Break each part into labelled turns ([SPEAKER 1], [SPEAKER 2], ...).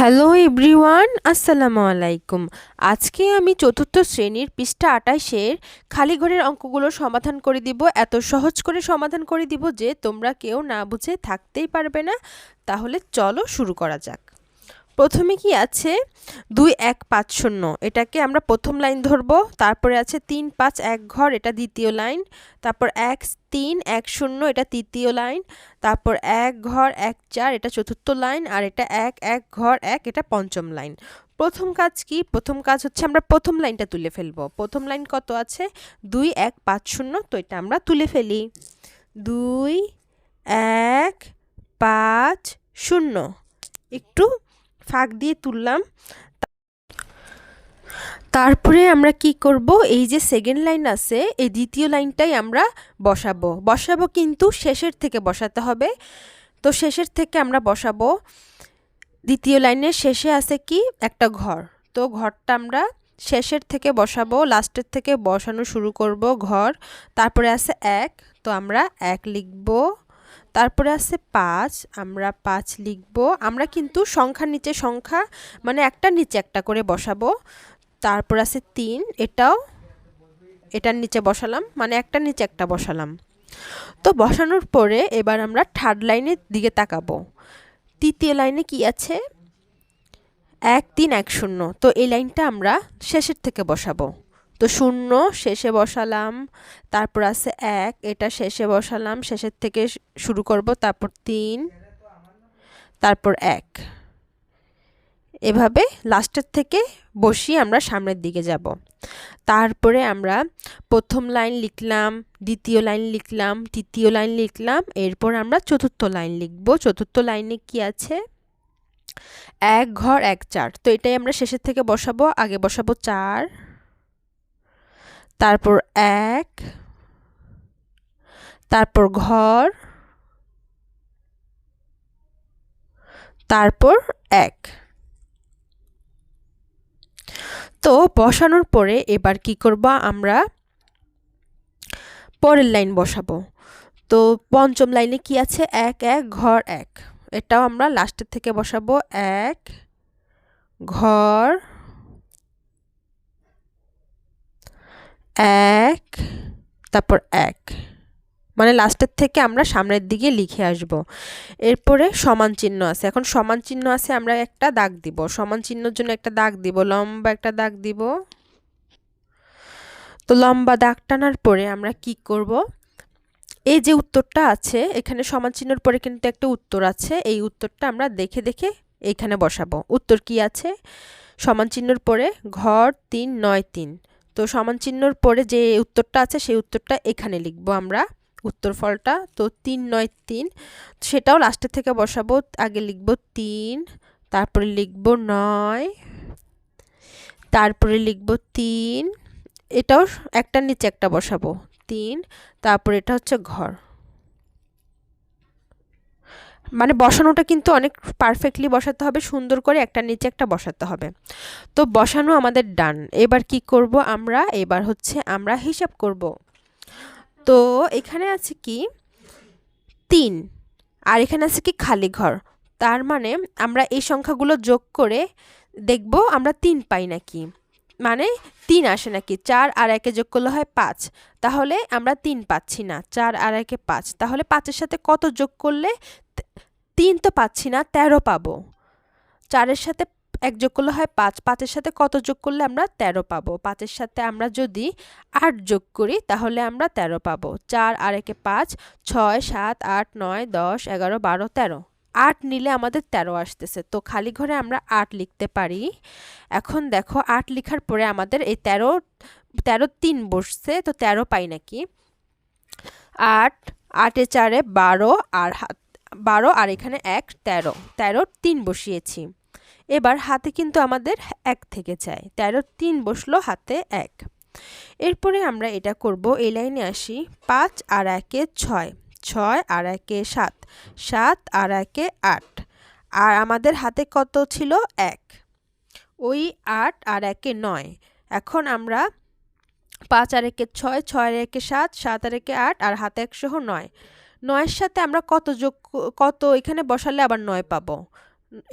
[SPEAKER 1] Hello everyone, আসসালামু আলাইকুম। আজকে আমি চতুর্থ শ্রেণীর পৃষ্ঠা ২৮-এর খালি ঘরের অঙ্কগুলো সমাধান করে দিব। এত সহজ করে সমাধান করে দিব যে তোমরা কেউ না বুঝে থাকতেই পারবে না। তাহলে চলো শুরু করা যাক। প্রথমে কি আছে ২ ১ ৫ ০, এটাকে আমরা প্রথম লাইন ধরবো। তারপরে আছে ৩ ৫ ১ ঘর, এটা দ্বিতীয় লাইন। তারপর ১ ৩ ১ ০, এটা তৃতীয় লাইন। তারপর ১ ঘর ১ ৪, এটা চতুর্থ লাইন। আর এটা ১ ১ ঘর ১, এটা পঞ্চম লাইন। প্রথম কাজ কি? প্রথম কাজ হচ্ছে আমরা প্রথম লাইনটা তুলে ফেলবো। প্রথম লাইন কত আছে? ২ ১ ৫ ০, তো এটা আমরা তুলে ফেলি। ২ ১ ৫ ০, একটু ফাঁক দিয়ে তুললাম। তারপরে আমরা কি করব? এই যে সেকেন্ড লাইন আছে, এই দ্বিতীয় লাইনটাই আমরা বসাবো কিন্তু শেষের থেকে বসাতে হবে। তো শেষের থেকে আমরা বসাবো। দ্বিতীয় লাইনের শেষে আছে কি? একটা ঘর। তো ঘরটা আমরা শেষের থেকে বসাবো, লাস্টের থেকে বসানো শুরু করব ঘর। তারপরে আছে ১, তো আমরা ১ লিখব। তারপরে আছে ৫, আমরা ৫ লিখব। আমরা কিন্তু সংখ্যার নিচে সংখ্যা, মানে একটার নিচে একটা করে বসাবো। তারপর আছে ৩, এটার নিচে বসালাম, মানে একটার নিচে একটা বসালাম। তো বসানোর পরে এবার আমরা থার্ড লাইনের দিকে তাকাবো। তৃতীয় লাইনে কি আছে? ১ ৩ ১ ০, তো এই লাইনটা আমরা শেষের থেকে বসাবো। তো ০ শেষে বসালাম। তারপর আছে ১, এটা শেষে বসালাম, শেষের থেকে শুরু করব। তারপর ৩, তারপর ১, এভাবে লাস্টের থেকে বসিয়ে আমরা সামনের দিকে যাব। তারপরে আমরা প্রথম লাইন লিখলাম, দ্বিতীয় লাইন লিখলাম, তৃতীয় লাইন লিখলাম। এরপর আমরা চতুর্থ লাইন লিখব। চতুর্থ লাইনে কি আছে? ১ ঘর ১ ৪, তো এটাই আমরা শেষের থেকে বসাবো। আগে বসাবো ৪, তারপর ১, তারপর ঘর, তারপর ১। তো বসানোর পরে এবার কি করব? আমরা পরের লাইন বসাবো। তো পঞ্চম লাইনে কি আছে? ১ ১ ঘর ১, এটাও আমরা লাস্টের থেকে বসাবো। ১ ঘর ১, তারপর ১, মানে লাস্টের থেকে আমরা সামনের দিকে লিখে আসব। এরপরে সমান চিহ্ন আছে। এখন সমান চিহ্ন আছে, আমরা একটা দাগ দিব। সমান চিহ্নের জন্য একটা দাগ দিব, লম্বা একটা দাগ দিব। তো লম্বা দাগ টানার পরে আমরা কি করব? এই যে উত্তরটা আছে, এখানে সমান চিহ্নের পরে কিন্তু একটা উত্তর আছে। এই উত্তরটা আমরা দেখে দেখে এইখানে বসাবো। উত্তর কি আছে? সমান চিহ্নের পরে ঘর ৩ ৯ ৩, তো সমান চিহ্নের পরে যে উত্তরটা আছে সেই উত্তরটা এখানে লিখব আমরা, উত্তর ফলটা। তো ৩ ৯ ৩, সেটাও লাস্টের থেকে বসাবো। আগে লিখব ৩, তারপরে লিখব ৯, তারপরে লিখব ৩, এটাও একটার নিচে একটা বসাবো ৩, তারপর এটা হচ্ছে ঘর। মানে বসানোটা কিন্তু অনেক পারফেক্টলি বসাতে হবে, সুন্দর করে একটার নিচে একটা বসাতে হবে। তো বসানো আমাদের ডান। এবার কি করব আমরা? এবার হচ্ছে আমরা হিসাব করব। তো এখানে আছে কি ৩, আর এখানে আছে কি খালি ঘর। তার মানে আমরা এই সংখ্যাগুলো যোগ করে দেখব আমরা ৩ পাই নাকি, মানে ৩ আসে নাকি। ৪ আর ১-এ যোগ করলে হয় ৫, তাহলে আমরা ৩ পাচ্ছি না। ৪ আর ১-এ ৫, তাহলে ৫-এর সাথে কত যোগ করলে? ৩ তো পাচ্ছি না, ১৩ পাবো। ৪-এর সাথে ১ যোগ করলে হয় ৫, ৫-এর সাথে কত যোগ করলে আমরা ১৩ পাবো? ৫-এর সাথে আমরা যদি ৮ যোগ করি তাহলে আমরা ১৩ পাবো। ৪ আর ১-এ ৫, ৬ ৭ ৮ ৯ ১০ ১১ ১২ ১৩, ৮ নিলে আমাদের ১৩ আসতেছে। তো খালি ঘরে আমরা ৮ লিখতে পারি। এখন দেখো ৮ লিখার পরে আমাদের এই ১৩ ৩ বসছে, তো ১৩ পাই নাকি। ৮ ৮-এ ৪-এ ১২, আর ১২ আর এখানে ১, ১৩, ১৩ ৩ বসিয়েছি। এবার হাতে কিন্তু আমাদের ১ থেকে যায়, ১৩ ৩ বসলো, হাতে ১। এরপরে আমরা এটা করব, এই লাইনে আসি। ৫ আর ১-এ ৬, ৬ আর ১-এ ৭, ৭ আর ১-এ ৮, আর আমাদের হাতে কত ছিল? ১। ওই ৮ আর ১-এ ৯। এখন আমরা ৫ আর ১-এ ৬, ৬ আর ১-এ ৭, ৭ আর ১-এ ৮, আর হাতে ১ সহ ৯। ৯-এর সাথে আমরা কত এখানে বসালে আবার ৯ পাবো?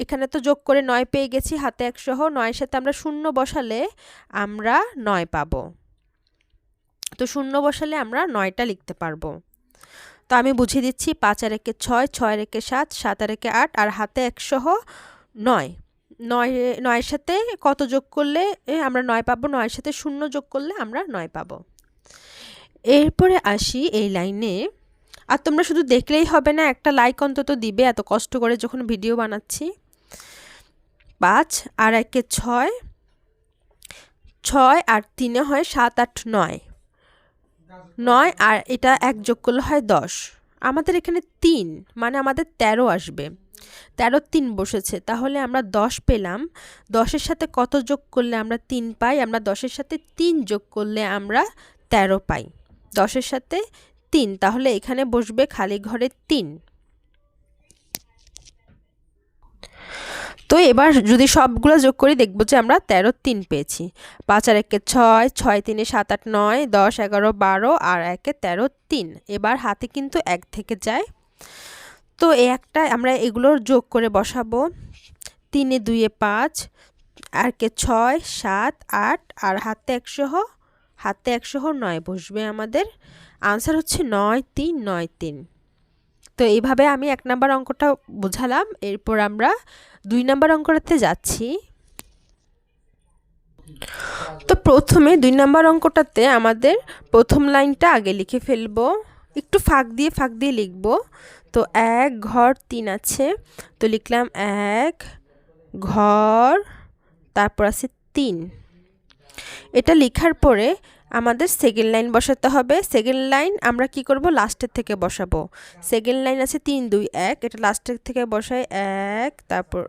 [SPEAKER 1] এখানে তো যোগ করে 9 পেয়ে গেছি হাতে 1 সহ। 9 এর সাথে আমরা শূন্য বসালে আমরা 9 পাবো। তো শূন্য বসালে আমরা 9টা লিখতে পারবো। তো আমি বুঝিয়ে দিচ্ছি, 5 আর 1 6, 6 আর 1 7, 7 আর 1 8 আর হাতে 1 সহ 9। 9 এর সাথে কত যোগ করলে আমরা 9 পাবো? 9 এর সাথে শূন্য যোগ করলে আমরা 9 পাবো। এরপরে আসি এই লাইনে। আর তোমরা শুধু দেখলেই হবে না, একটা লাইক অন্তত দিবে, এত কষ্ট করে যখন ভিডিও বানাচ্ছি। 5 আর 1 6, 6 আর 3 হয় 7 8 9, 9 আর এটা 1 যোগ করলে হয় 10। আমাদের এখানে 3 মানে আমাদের 13 আসবে। 13 3 বসেছে, তাহলে আমরা 10 পেলাম। 10 এর সাথে কত যোগ করলে আমরা 3 পাই? আমরা 10 এর সাথে 3 যোগ করলে আমরা 13 পাই। 10 এর সাথে 3, তাহলে এখানে বসবে খালি ঘরে 3। তো এবার যদি সবগুলো যোগ করি দেখব যে আমরা 13 3 পেয়েছি। 5 আর 1 6, 6 3 7 8 9, 10 11 12 আর 1 13 3। এবার হাতে কিন্তু 1 থেকে যায়। তো এই একটা আমরা এগুলোর যোগ করে বসাবো। 3 2 5, আর 6 7 8 আর হাতে 1 সহ 9 বসবে। আমাদের আনসার হচ্ছে 9 3 9 3। তো এইভাবে আমি 1 নাম্বার অঙ্কটা বুঝালাম। এরপর আমরা 2 নাম্বার অঙ্কটাতে যাচ্ছি। তো প্রথমে 2 নাম্বার অঙ্কটাতে আমাদের প্রথম লাইনটা আগে লিখে ফেলবো, একটু ফাঁক দিয়ে লিখব। তো 1 ঘর 3 আছে, তো লিখলাম 1 ঘর, তারপর আছে 3। এটা লেখার পরে আমাদের সেকেন্ড লাইন বসাতে হবে। সেকেন্ড লাইন আমরা কি করব? লাস্টের থেকে বসাবো। সেকেন্ড লাইন আছে 3 2 1, এটা লাস্টের থেকে বসাই 1, তারপর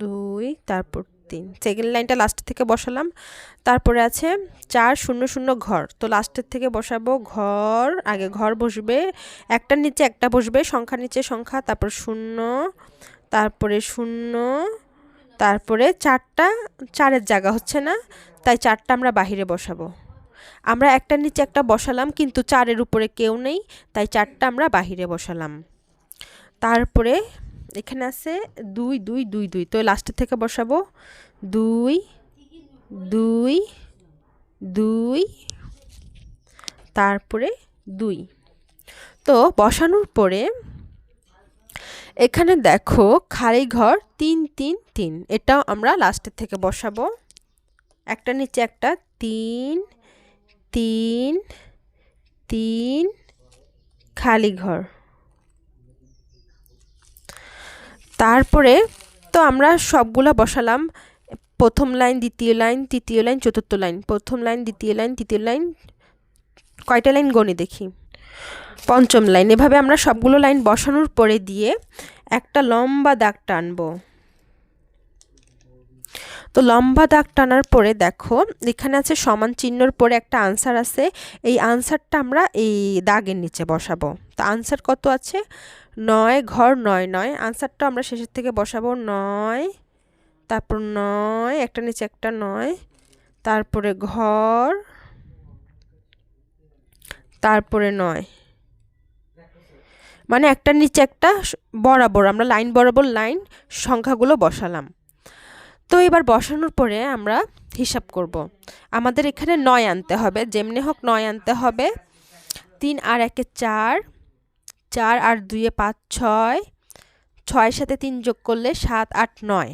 [SPEAKER 1] 2, তারপর 3। সেকেন্ড লাইনটা লাস্টের থেকে বসালাম। তারপরে আছে 4 0 0 ঘর, তো লাস্টের থেকে বসাবো ঘর। আগে ঘর বসবে, একটার নিচে একটা বসবে, সংখ্যার নিচে সংখ্যা, তারপর 0, তারপরে 0, তারপরে 4টা, 4-এর জায়গা হচ্ছে না, তাই 4টা আমরা বাহিরে বসাবো। আমরা একটার নিচে একটা বসালাম, কিন্তু 4-এর উপরে কেউ নেই, তাই 4টা আমরা বাহিরে বসালাম। তারপরে এখানে আছে 2 2 2 2, তো লাস্টের থেকে বসাবো 2 2 2, তারপরে 2। তো বসানোর পরে এখানে দেখো খালি ঘর 3 3 3, এটাও আমরা লাস্টের থেকে বসাবো। একটা নিচে একটা, 3 3 3, খালি ঘর। তারপরে তো আমরা সবগুলা বসালাম, প্রথম লাইন, দ্বিতীয় লাইন, তৃতীয় লাইন, চতুর্থ লাইন। প্রথম লাইন, দ্বিতীয় লাইন, তৃতীয় লাইন, কয়টা লাইন গণি দেখি? পঞ্চম লাইন। এভাবে আমরা সবগুলো লাইন বসানোর পরে দিয়ে একটা লম্বা দাগ টানবো। তো লম্বা দাগ টানার পরে দেখো এখানে আছে সমান চিহ্নর পরে একটা আনসার আছে। এই আনসারটা আমরা এই দাগের নিচে বসাবো। তো আনসার কত আছে? 9 ঘর 9 9। আনসারটা আমরা শেষের থেকে বসাবো 9, তারপর 9, একটা নিচে একটা 9, তারপরে ঘর, তারপরে 9, মানে একটার নিচে একটা বরাবর আমরা লাইন বরাবর লাইন সংখ্যাগুলো বসালাম। তো এবার বসানোর পরে আমরা হিসাব করব। আমাদের এখানে 9 আনতে হবে, যেমনি হোক 9 আনতে হবে। 3 আর 1 4, 4 আর 2 5 6, 6-এর সাথে 3 যোগ করলে 7 8 9,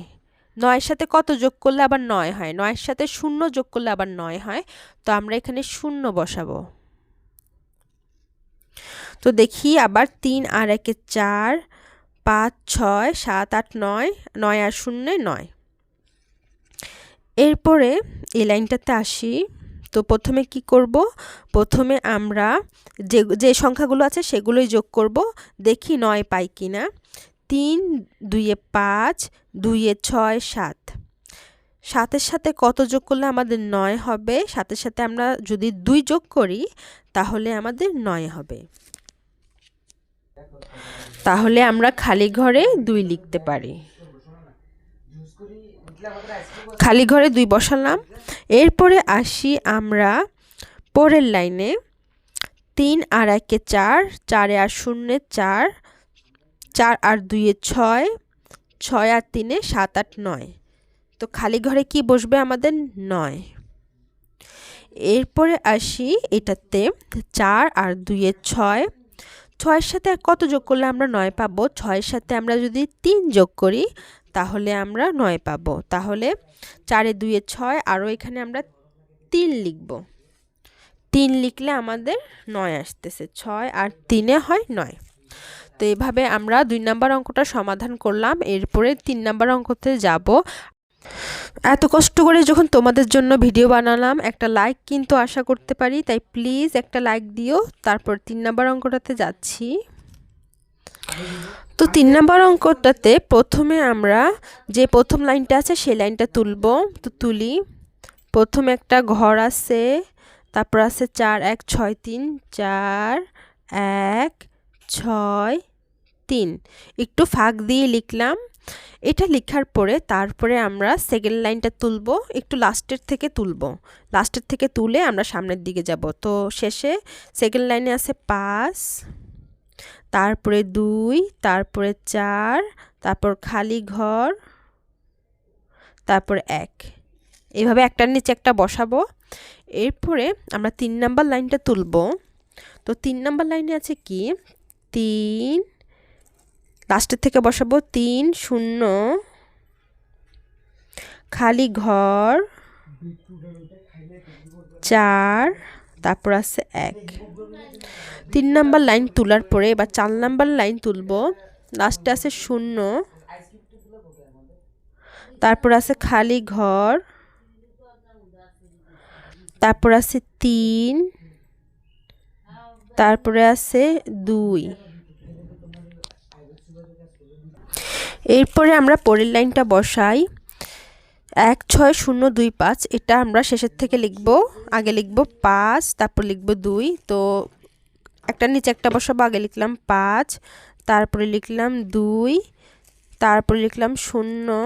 [SPEAKER 1] 9-এর সাথে কত যোগ করলে আবার 9 হয়? 9-এর সাথে 0 যোগ করলে আবার 9 হয়। তো আমরা এখানে 0 বসাবো। তো দেখি আবার 3 আর 1 4, 5 6 7 8 9, 9 আর 0 9। এরপরে এই লাইনটাতে আসি। তো প্রথমে কি করব? প্রথমে আমরা যে সংখ্যাগুলো আছে সেগুলোই যোগ করব, দেখি 9 পাই কিনা। 3 2 5, 2 6 7, 7-এর সাথে কত যোগ করলে আমাদের 9 হবে? 7-এর সাথে আমরা যদি 2 যোগ করি তাহলে আমাদের 9 হবে। তাহলে আমরা খালি ঘরে 2 লিখতে পারি। খালি ঘরে 2 বসালাম। এরপরে আসি আমরা পরের লাইনে। 3 আর 1 4, 4 আর 0 4, 4 আর 2 6, 6 আর 3 7 8 9। তো খালি ঘরে কি বসবে আমাদের 9। এরপরে আসি এটাতে 4 আর 2 এ 6। 6 এর সাথে কত যোগ করলে আমরা 9 পাবো? 6 এর সাথে আমরা যদি 3 যোগ করি তাহলে আমরা 9 পাবো। তাহলে 4 এ 2 এ 6, আরও এখানে আমরা 3 লিখব। 3 লিখলে আমাদের 9 আসতেছে। 6 আর 3 এ হয় 9। তো এভাবে আমরা 2 নাম্বার অঙ্কটা সমাধান করলাম। এরপরে 3 নাম্বার অঙ্কতে যাব। এত কষ্ট করে যখন তোমাদের জন্য ভিডিও বানালাম, একটা লাইক কিন্তু আশা করতে পারি, তাই প্লিজ একটা লাইক দিও। তারপর 3 নাম্বার অঙ্কটাতে যাচ্ছি। তো 3 নাম্বার অঙ্কটাতে প্রথমে আমরা যে প্রথম লাইনটা আছে সেই লাইনটা তুলব। তো তুলি। প্রথমে একটা ঘর আছে, তারপর আছে 4 1 6 3, 4 1 6 3, একটু ফাঁক দিয়ে লিখলাম। এটা লেখার পরে তারপরে আমরা সেকেন্ড লাইনটা তুলব, একটু লাস্টের থেকে তুলব। লাস্টের থেকে তুলে আমরা সামনের দিকে যাব। তো শেষে সেকেন্ড লাইনে আছে 5, তারপরে 2, তারপরে 4, তারপর খালি ঘর, তারপর 1। এভাবে একটার নিচে একটা বসাবো। এরপরে আমরা 3 নাম্বার লাইনটা তুলব। তো 3 নাম্বার লাইনে আছে কি 3, লাস্টের থেকে বসাবো 3 0, খালি ঘর 4, তারপর আছে 1। 3 নাম্বার লাইন তোলার পরে এবার 4 নাম্বার লাইন তুলব। লাস্টে আছে 0, তারপর আছে খালি ঘর, তারপর আছে 3, তারপরে আছে 2। এরপরে আমরা পরের লাইনটা বসাই। 1 6 0 2 5, এটা আমরা শেষের থেকে লিখব। আগে লিখব 5, তারপর লিখব 2। তো একটা নিচে একটা বসাবো। আগে লিখলাম 5, তারপরে লিখলাম 2, তারপরে লিখলাম 0,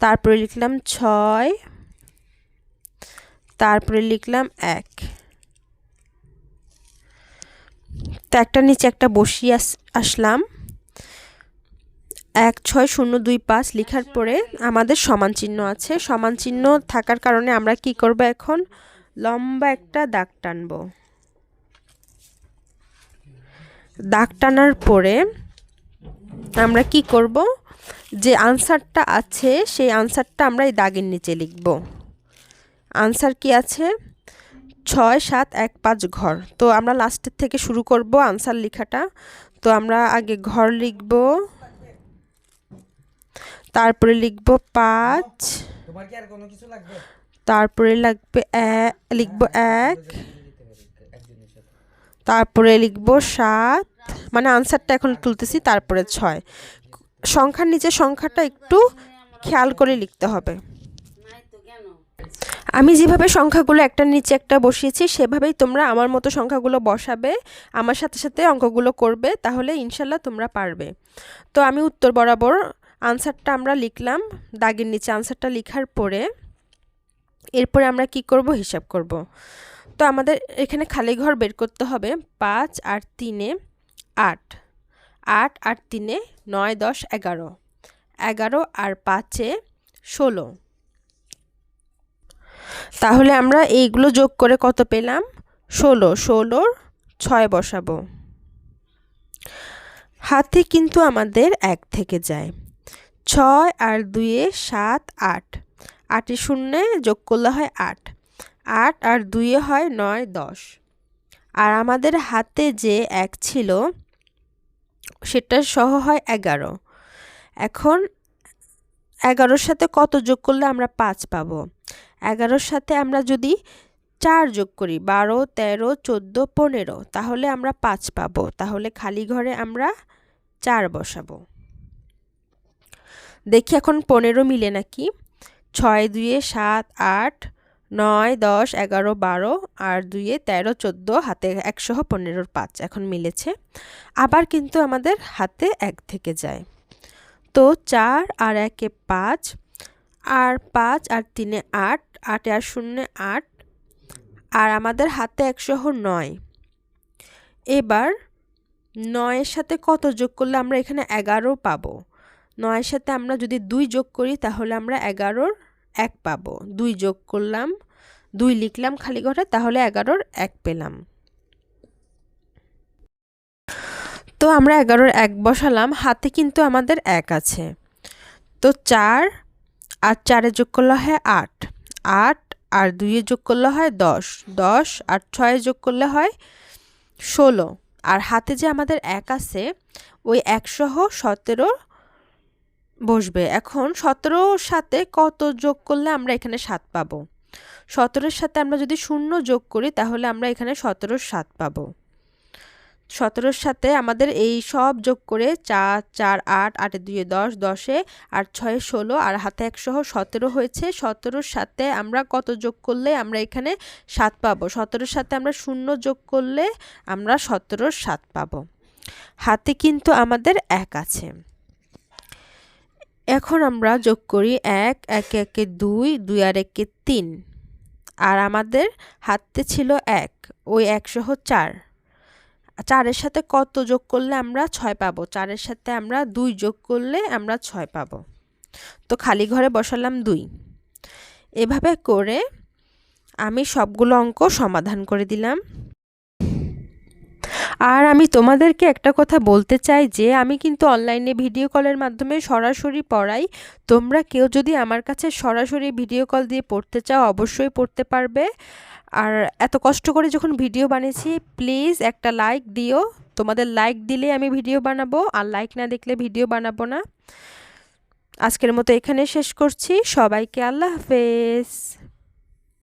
[SPEAKER 1] তারপরে লিখলাম 6, তারপরে লিখলাম 1। তো একটা নিচে একটা বসিয়ে আসলাম। 1 6 0 2 5 লেখার পরে আমাদের সমান চিহ্ন আছে। সমান চিহ্ন থাকার কারণে আমরা কি করব? এখন লম্বা একটা দাগ টানব। দাগ টানার পরে আমরা কি করব? যে আনসারটা আছে সেই আনসারটা আমরা এই দাগের নিচে লিখব। আনসার কি আছে? 6 7 1 5 ঘর। তো আমরা লাস্টের থেকে শুরু করব আনসার লেখাটা। তো আমরা আগে ঘর লিখব, তারপরে লিখব 5, তারপরে লিখব 1, তারপরে লিখব 7, মানে আনসারটা এখন তুলতেছি, তারপরে 6। সংখ্যার নিচে সংখ্যাটা একটু খেয়াল করে লিখতে হবে। আমি যেভাবে সংখ্যাগুলো একটার নিচে একটা বসিয়েছি সেভাবেই তোমরা আমার মতো সংখ্যাগুলো বসাবে, আমার সাথে সাথে অঙ্কগুলো করবে, তাহলে ইনশাল্লাহ তোমরা পারবে। তো আমি উত্তর বরাবর আনসারটা আমরা লিখলাম দাগের নিচে। আনসারটা লেখার পরে এরপরে আমরা কি করব? হিসাব করব। তো আমাদের এখানে খালি ঘর বের করতে হবে। 5 আর 3 এ 8, 8 আর 3 এ 9 10 11, 11 আর 5 এ 16। তাহলে আমরা এইগুলো যোগ করে কত পেলাম? 16। 16 6 বসাবো। হাতে কিন্তু আমাদের 1 থেকে যায়। 6 আর 2 এ 7 8, 8 এ 0 যোগ করলে হয় 8, 8 আর 2 এ হয় 9 10। আর আমাদের হাতে যে 1 ছিল সেটা সহ হয় 11। এখন 11-র সাথে কত যোগ করলে আমরা 5 পাবো? 11-র সাথে আমরা যদি 4 যোগ করি 12 13 14 15, তাহলে আমরা 5 পাবো। তাহলে খালি ঘরে আমরা 4 বসাবো। দেখি এখন 15 মিলে নাকি। 6 2 এ 7 8 9 10 11 12 আর 2 এ 13 14, হাতে 1 সহ 15-র 5 এখন মিলেছে। আবার কিন্তু আমাদের হাতে 1 থেকে যায়। তো 4 আর 1 এ 5, আর 5 আর 3 এ 8, 8 আর 0 8, আর আমাদের হাতে 1 সহ 9। এবার 9 এর সাথে কত যোগ করলে আমরা এখানে 11 পাবো। 9 এর সাথে আমরা যদি 2 যোগ করি তাহলে আমরা 11-র 1 পাবো। 2 যোগ করলাম, 2 লিখলাম খালি ঘরে, তাহলে 11-র 1 পেলাম। তো আমরা 11-র 1 বসালাম, হাতে কিন্তু আমাদের 1 আছে। তো 4 আর 4 এ যোগ করলে হয় 8, 8 আর 2 এ যোগ করলে হয় 10, 10 আর 6 এ যোগ করলে হয় 16। আর হাতে যে আমাদের 1 আছে ওই 1 সহ 17 বসবে। এখন 17-র সাথে কত যোগ করলে আমরা এখানে 7 পাবো? 17-র সাথে আমরা যদি 0 যোগ করি তাহলে আমরা এখানে 17-র 7 পাবো। 17-র সাথে আমাদের এই সব যোগ করে 4, 4, 8, 8 এ 2 এ 10, 10 এ আর 6 এ 16 আর হাতে 1 সহ 17 হয়েছে। 17-র সাথে আমরা কত যোগ করলে আমরা এখানে 7 পাবো? 17-র সাথে আমরা 0 যোগ করলে আমরা 17-র 7 পাবো। হাতে কিন্তু আমাদের 1 আছে। এখন আমরা যোগ করি 1, 1 এ 1 এ 2, 2 আর 1 এ 3 আর আমাদের হাতে ছিল 1, ওই 1 সহ 4। 4 এর সাথে কত যোগ করলে আমরা 6 পাবো? 4 এর সাথে আমরা 2 যোগ করলে আমরা 6 পাবো। তো খালি ঘরে বসালাম 2। এভাবে করে আমি সবগুলো অঙ্ক সমাধান করে দিলাম। আর আমি তোমাদেরকে একটা কথা বলতে চাই যে আমি কিন্তু অনলাইনে ভিডিও কলের মাধ্যমে সরাসরি পড়াই। তোমরা কেউ যদি আমার কাছে সরাসরি ভিডিও কল দিয়ে পড়তে চাও অবশ্যই পড়তে পারবে। আর এত কষ্ট করে যখন ভিডিও বানিয়েছি প্লিজ একটা লাইক দিও। তোমাদের লাইক দিলে আমি ভিডিও বানাবো, আর লাইক না দেখলে ভিডিও বানাবো না। আজকের মতো এখানে শেষ করছি। সবাইকে আল্লাহ হাফেজ।